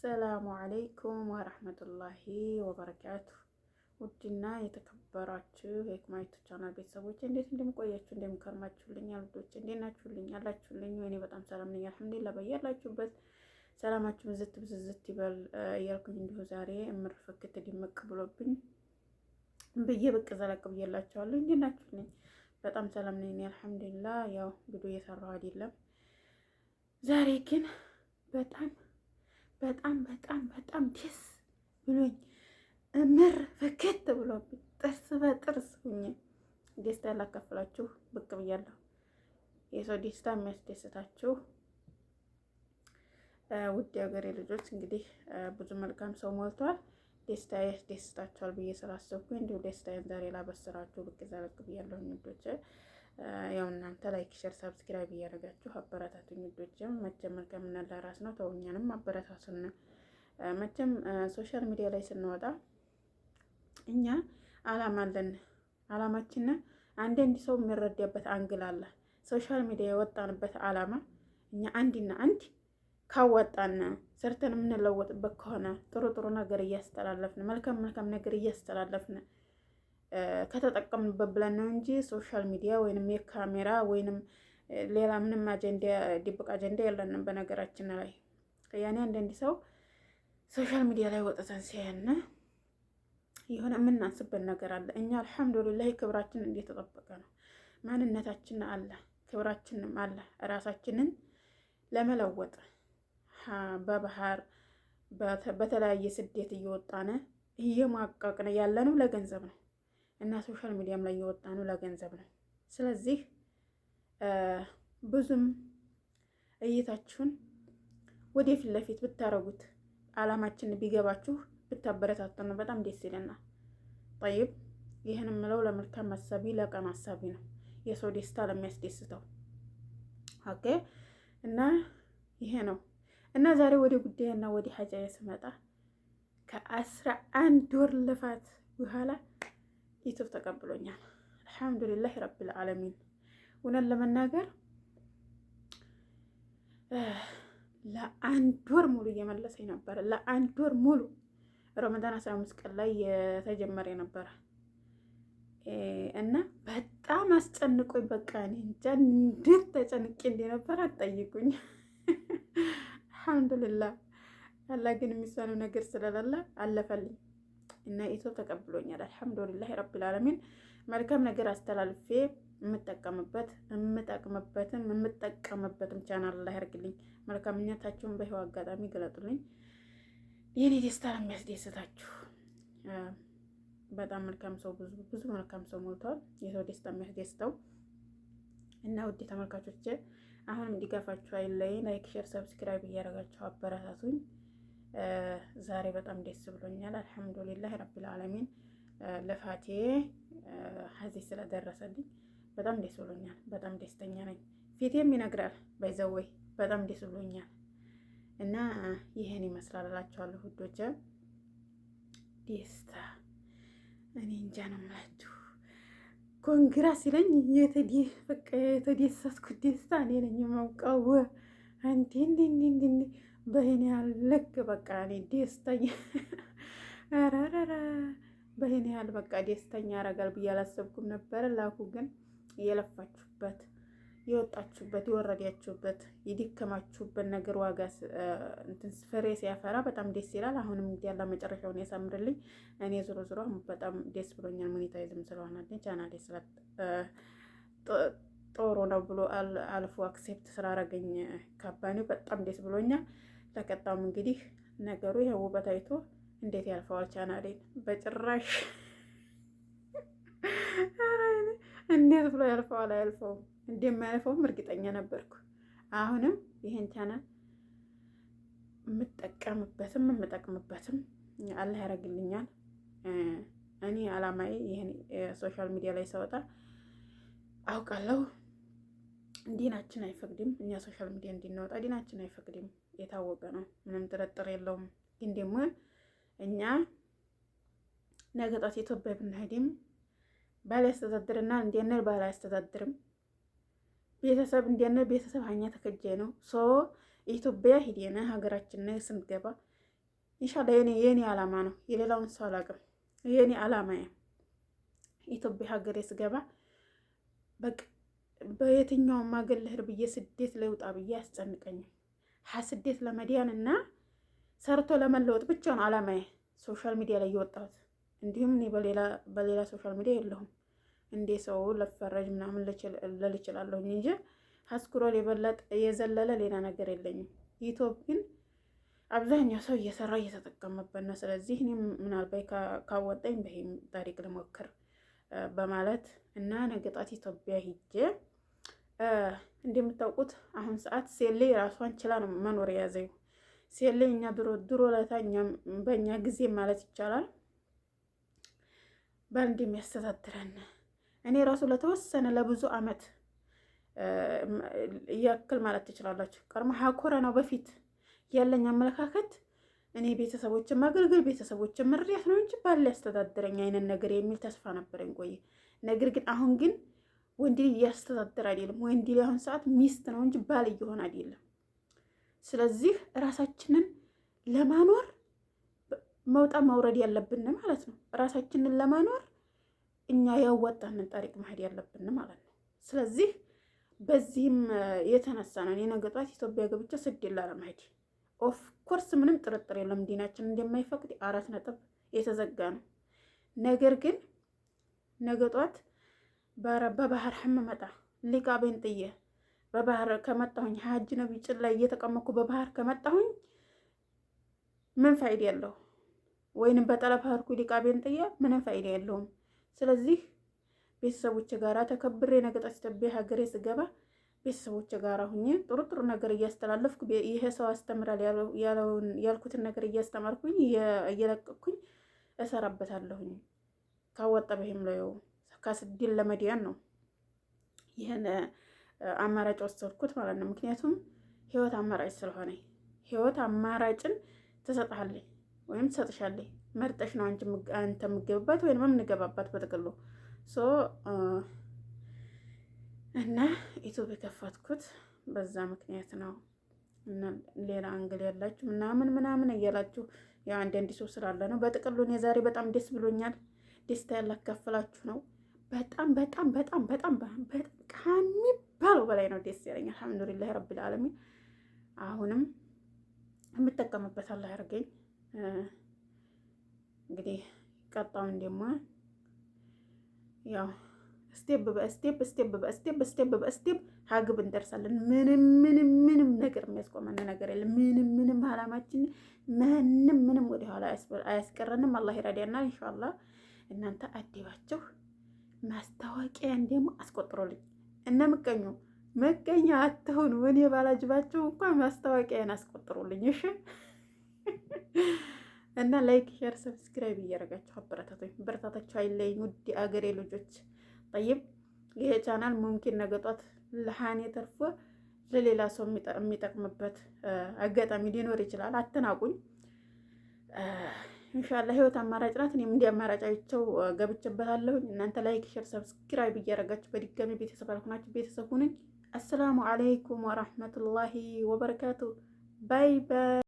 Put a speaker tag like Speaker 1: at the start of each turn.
Speaker 1: አሰላሙ አለይኩም ወረህመቱላሂ ወበረካቱ። ውድና የተከበራችሁ የሂክማይቱ ቻናል ቤተሰቦች እንዴት እንደምቆያችሁ እንደምከርማችሁልኝ አልዶች እንዴት ናችሁልኝ? አላችሁልኝ? እኔ በጣም ሰላም ነኝ አልሐምዱሊላህ። በያላችሁበት ሰላማችሁ ብዝት ይበል እያልኩኝ እንዲሁ ዛሬ እምር ፍክት ድምቅ ብሎብኝ ብዬ ብቅ ዘለቅ ብዬላችኋለሁ። እንዴት ናችሁልኝ? በጣም ሰላም ነኝ አልሐምዱሊላህ። ያው ቪዲዮ እየሰራሁ አይደለም ዛሬ ግን በጣም ደስ ብሎኝ እምር ፍክት ብሎብኝ ጥርስ በጥርስ ሁኜ ደስታ ያላካፍላችሁ ብቅ ብያለሁ። የሰው ደስታ የሚያስደስታችሁ ውድ ሀገሬ ልጆች እንግዲህ ብዙ መልካም ሰው ሞልቷል። ደስታ ያስደስታችኋል ብዬ ስላሰብኩኝ እንዲሁ ደስታዬን ዛሬ ላበስራችሁ ብቅ ዘለቅ ብያለሁ ውዶቼ። ያው እናንተ ላይክ ሼር ሰብስክራይብ እያደረጋችሁ አበረታቱኝ ውዶቼም። መቼም መልካም እና ለራስ ነው። ተውኛንም አበረታቱን። መቼም ሶሻል ሚዲያ ላይ ስንወጣ እኛ አላማ አለን። አላማችን አንድ ሰው የሚረዳበት አንግል አለ። ሶሻል ሚዲያ የወጣንበት አላማ እኛ አንድና አንድ ካወጣን ሰርተን የምንለወጥበት ከሆነ ጥሩ ነገር እያስተላለፍን መልካም ነገር እያስተላለፍን ከተጠቀምንበት ብለን ነው እንጂ ሶሻል ሚዲያ ወይንም የካሜራ ወይንም ሌላ ምንም አጀንዳ ድብቅ አጀንዳ የለንም። በነገራችን ላይ ያኔ አንዳንድ ሰው ሶሻል ሚዲያ ላይ ወጥተን ሲያየን የሆነ የምናስበት ነገር አለ። እኛ አልሐምዱሊላህ ክብራችን እንደተጠበቀ ነው። ማንነታችን አለ፣ ክብራችንም አለ። ራሳችንን ለመለወጥ በባህር በተለያየ ስደት እየወጣን እየማቀቅን ያለነው ለገንዘብ ነው እና ሶሻል ሚዲያም ላይ እየወጣ ነው ለገንዘብ ነው። ስለዚህ ብዙም እይታችሁን ወደፊት ለፊት ብታረጉት አላማችን ቢገባችሁ ብታበረታቱን ነው በጣም ደስ ይለናል። ጠይብ ይህን የምለው ለመልካም አሳቢ ለቀን አሳቢ ነው፣ የሰው ደስታ ለሚያስደስተው። ኦኬ እና ይሄ ነው እና ዛሬ ወደ ጉዳይና ወደ ሀጃዬ ስመጣ ከ11 ወር ልፋት በኋላ ዩቱብ ተቀብሎኛል። አልሐምዱሊላህ ረብል ዓለሚን። እውነት ለመናገር ለአንድ ወር ሙሉ እየመለሰኝ ነበረ። ለአንድ ወር ሙሉ ረመዳን 15 ቀን ላይ የተጀመረ ነበረ እና በጣም አስጨንቆኝ በቃ እኔ እንጃ እንዴት ተጨንቄ እንደነበረ አትጠይቁኝ። አልሐምዱሊላህ አላህ ግን የሚሳነው ነገር ስለሌለ አለፈልኝ እና ዩቱብ ተቀብሎኛል። አልሐምዱሊላህ ረብል ዓለሚን። መልካም ነገር አስተላልፌ የምጠቀምበትም ቻናል ላይ ያርግልኝ። መልካምኛታችሁን በህይወት አጋጣሚ ገለጡልኝ። የኔ ደስታ የሚያስደስታችሁ በጣም መልካም ሰው ብዙ መልካም ሰው ሞልቷል። የሰው ደስታ የሚያስደስተው እና ውድ ተመልካቾቼ አሁንም ድጋፋችሁ አይለይ። ላይክ ሼር ሰብስክራይብ እያደረጋችሁ አበረታቱኝ። ዛሬ በጣም ደስ ብሎኛል። አልሐምዱሊላህ ረብል ዓለሚን። ለፋቴ ሀዚህ ስለደረሰልኝ በጣም ደስ ብሎኛል። በጣም ደስተኛ ነኝ። ፊቴም ይነግራል ባይዘወይ በጣም ደስ ብሎኛል እና ይሄን ይመስላል እላችኋለሁ ውዶቼ። ደስታ እኔ እንጃ ነው የምላችሁ። ኮንግራ ሲለኝ የተደሰትኩት ደስታ እኔ ነኝ የማውቀው። እንዲ በይኔ ያህል ልክ በቃ እኔ ደስተኛ ረረረ በይኔ ያህል በቃ ደስተኛ ያደርጋል ብዬ አላሰብኩም ነበረ። ላኩ ግን የለፋችሁበት የወጣችሁበት የወረዳችሁበት የደከማችሁበት ነገር ዋጋ እንትን ፍሬ ሲያፈራ በጣም ደስ ይላል። አሁንም እንግዲህ ያለ መጨረሻውን ያሳምርልኝ። እኔ ዞሮ በጣም ደስ ብሎኛል። ሞኔታይዝም ስለሆነልኝ ቻናሌ ጦሮ ነው ብሎ አልፎ አክሴፕት ስላደረገኝ ካምፓኒው በጣም ደስ ብሎኛል። ለቀጣውም እንግዲህ ነገሩ ይሄ ውበት አይቶ እንዴት ያልፈዋል ቻናሌን? በጭራሽ እንዴት ብሎ ያልፈዋል? አያልፈውም። እንደማያልፈውም እርግጠኛ ነበርኩ። አሁንም ይሄን ቻናል የምጠቀምበትም አላህ ያደርግልኛል። እኔ አላማዬ ይሄን ሶሻል ሚዲያ ላይ ሰወጣ አውቃለሁ ዲናችን አይፈቅድም። እኛ ሶሻል ሚዲያ እንድናወጣ ዲናችን አይፈቅድም። የታወቀ ነው፣ ምንም ጥርጥር የለውም። ግን ደግሞ እኛ ነገ ጧት ኢትዮጵያ ብንሄድም ባል ያስተዳድርና እንዲያነር ባል አያስተዳድርም። ቤተሰብ እንዲያነር ቤተሰብ ሀኛ ተከጀ ነው። ሶ ኢትዮጵያ ሂደና ሀገራችን ስንገባ ኢንሻአላህ የኔ አላማ ነው። የሌላውን ሰው አላውቅም። የኔ አላማ ኢትዮጵያ ሀገሬ ስገባ በቃ በየትኛውም ሀገር ልሄድ ብዬ ስደት ልውጣ ብዬ አያስጨንቀኝም። ስደት ለመዲያን እና ሰርቶ ለመለወጥ ብቻ ነው አላማዬ ሶሻል ሚዲያ ላይ የወጣሁት። እንዲሁም እኔ በሌላ ሶሻል ሚዲያ የለሁም። እንዴ ሰው ለፈረጅ ምናምን ልል እችላለሁ እንጂ ሀስኩሮል የዘለለ ሌላ ነገር የለኝም። ዩቲዩብ ግን አብዛኛው ሰው እየሰራ እየተጠቀመበት ነው። ስለዚህ እኔ ምናልባት ካወጣኝ በይም ታሪክ ልሞክር በማለት እና ነገ ጧት ኢትዮጵያ ሂጄ እንደምታውቁት አሁን ሰዓት ሴሌ ራሷን ችላ ነው መኖር የያዘው። ሴሌ እኛ ድሮ ለታኛም በእኛ ጊዜ ማለት ይቻላል በአንድ የሚያስተዳድረን እኔ ራሱ ለተወሰነ ለብዙ አመት ያክል ማለት ትችላላችሁ ቀርማ ኮረናው በፊት ያለኝ አመለካከት እኔ ቤተሰቦችን ማገልገል ቤተሰቦችን መርዳት ነው እንጂ ባል ያስተዳድረኝ አይነት ነገር የሚል ተስፋ ነበረኝ ቆየ። ነገር ግን አሁን ግን ወንድ ልጅ እያስተዳደረ አይደለም። ወንድ ልጅ አሁን ሰዓት ሚስት ነው እንጂ ባል እየሆነ አይደለም። ስለዚህ ራሳችንን ለማኖር መውጣት መውረድ ያለብን ማለት ነው። ራሳችንን ለማኖር እኛ ያወጣንን ታሪክ መሄድ ያለብን ማለት ነው። ስለዚህ በዚህም የተነሳ ነው እኔ ነገ ጧት ኢትዮጵያ ገብቼ ስደት ላለመሄድ ኦፍ ኮርስ ምንም ጥርጥር የለም ዲናችን እንደማይፈቅድ 4 ነጥብ የተዘጋ ነው። ነገር ግን ነገ ጧት በባህር መጣ ሊቃቤን ጥዬ በባህር ከመጣሁኝ ሀጅ ነብይ ጭን ላይ እየተቀመጥኩ በባህር ከመጣሁኝ ምን ፋይዳ ያለው? ወይንም በጠለብ ሀርኩ ሊቃቤን ጥዬ ምንም ፋይዳ የለውም። ስለዚህ ቤተሰቦቼ ጋራ ተከብሬ ነገ ጧት ኢትዮጵያ ሀገሬ ስገባ ቤተሰቦቼ ጋራ ሁኜ ጥሩ ነገር እያስተላለፍኩ ይሄ ሰው አስተምራል ያልኩትን ነገር እያስተማርኩኝ እየለቀኩኝ እሰራበታለሁኝ። ካወጣ በህም ላይ ከስደት ለመዲያን ነው ይሄን አማራጭ ወሰድኩት ማለት ነው። ምክንያቱም ህይወት አማራጭ ስለሆነ ህይወት አማራጭን ትሰጥሃለች ወይም ትሰጥሻለች። መርጠሽ ነው አንተ የምትገባባት ወይም የምንገባባት በጥቅሉ እና ዩቲዩብ የከፈትኩት በዛ ምክንያት ነው። እና ሌላ አንግል ያላችሁ ምናምን እያላችሁ ያው አንዳንድ ሰው ስላለ ነው። በጥቅሉ እኔ ዛሬ በጣም ደስ ብሎኛል። ደስታ ያላካፈላችሁ ነው። በጣም ከሚባለው በላይ ነው ደስ ያለኝ። አልሐምዱሊላህ ረብል ዓለሚን። አሁንም የምጠቀምበት አላህ ያርገኝ። እንግዲህ ቀጣውን ደግሞ ያው ስቴፕ በስቴፕ ሀግብ እንደርሳለን። ምንም ነገር የሚያስቆመን ነገር የለም። ምንም አላማችን ምንም ወደ ኋላ አያስቀረንም። አላህ ይረዳናል ኢንሻአላህ። እናንተ አዲባችሁ ማስታወቂያን ደግሞ አስቆጥሮልኝ እና መቀኛ አትሆኑ። እኔ ባላጅባችሁ እንኳን ማስታወቂያን አስቆጥሮልኝ እሺ። እና ላይክ፣ ሼር፣ ሰብስክራይብ እያደረጋችሁ አበረታቶኝ በረታታችሁ አይለኝ ውድ አገሬ ልጆች። ጠይብ ይሄ ቻናል ሙምኪን ነገ ጧት ለሃኔ ተርፎ ለሌላ ሰው የሚጠቅምበት አጋጣሚ ሊኖር ይችላል። አትናቁኝ። ኢንሻአላህ ህይወት አማራጭ ናት። እኔም እንደ አማራጫቸው ገብቼበታለሁ። እናንተ ላይክ፣ ሼር፣ ሰብስክራይብ እያደረጋችሁ በድጋሚ ቤተሰብ አልሆናችሁ ቤተሰብ ሁኑኝ። አሰላሙ አለይኩም ወራህመቱላሂ ወበረካቱ። ባይ ባይ።